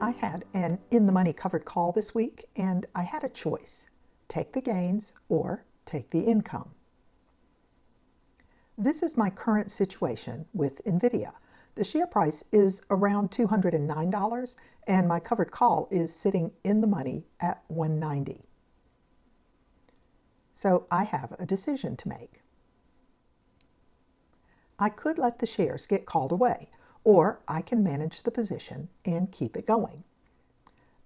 I had an in-the-money covered call this week, and I had a choice: take the gains or take the income. This is my current situation with NVDA. The share price is around $209, and my covered call is sitting in the money at $190. So I have a decision to make. I could let the shares get called away, or I can manage the position and keep it going.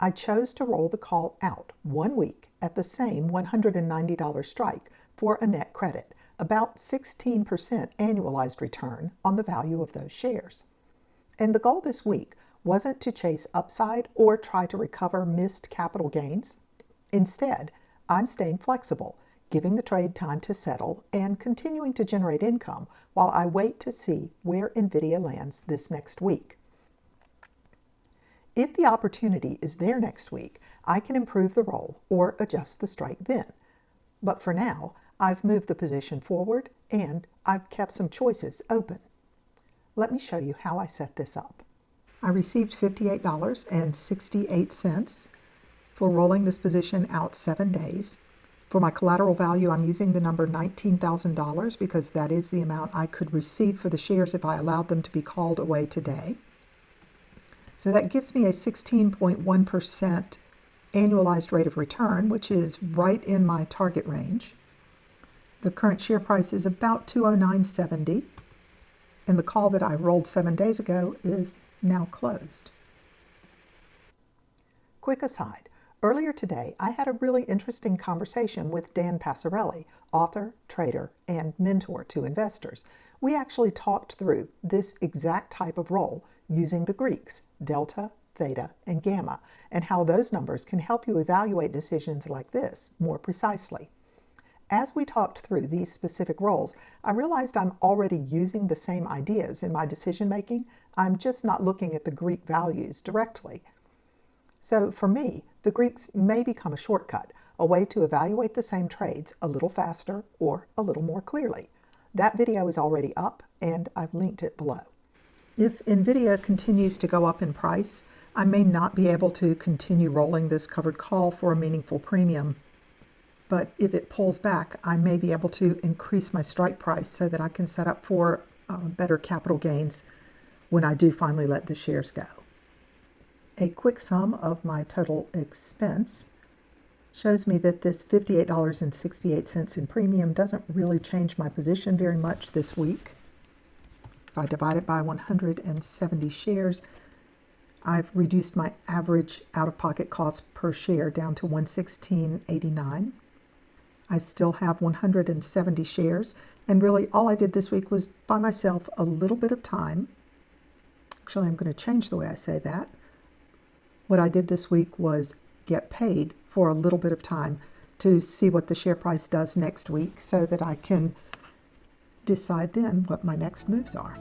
I chose to roll the call out 1 week at the same $190 strike for a net credit, about 16% annualized return on the value of those shares. And the goal this week wasn't to chase upside or try to recover missed capital gains. Instead, I'm staying flexible, giving the trade time to settle and continuing to generate income while I wait to see where NVDA lands this next week. If the opportunity is there next week, I can improve the roll or adjust the strike then. But for now, I've moved the position forward and I've kept some choices open. Let me show you how I set this up. I received $58.68 for rolling this position out 7 days. For my collateral value, I'm using the number $19,000 because that is the amount I could receive for the shares if I allowed them to be called away today. So that gives me a 16.1% annualized rate of return, which is right in my target range. The current share price is about $209.70, and the call that I rolled 7 days ago is now closed. Quick aside. Earlier today, I had a really interesting conversation with Dan Passarelli, author, trader, and mentor to investors. We actually talked through this exact type of roll using the Greeks, delta, theta, and gamma, and how those numbers can help you evaluate decisions like this more precisely. As we talked through these specific rolls, I realized I'm already using the same ideas in my decision making. I'm just not looking at the Greek values directly. So for me, the Greeks may become a shortcut, a way to evaluate the same trades a little faster or a little more clearly. That video is already up, and I've linked it below. If NVDA continues to go up in price, I may not be able to continue rolling this covered call for a meaningful premium. But if it pulls back, I may be able to increase my strike price so that I can set up for better capital gains when I do finally let the shares go. A quick sum of my total expense shows me that this $58.68 in premium doesn't really change my position very much this week. If I divide it by 170 shares, I've reduced my average out-of-pocket cost per share down to $116.89. I still have 170 shares, and really all I did this week was buy myself a little bit of time. Actually, I'm going to change the way I say that. What I did this week was get paid for a little bit of time to see what the share price does next week so that I can decide then what my next moves are.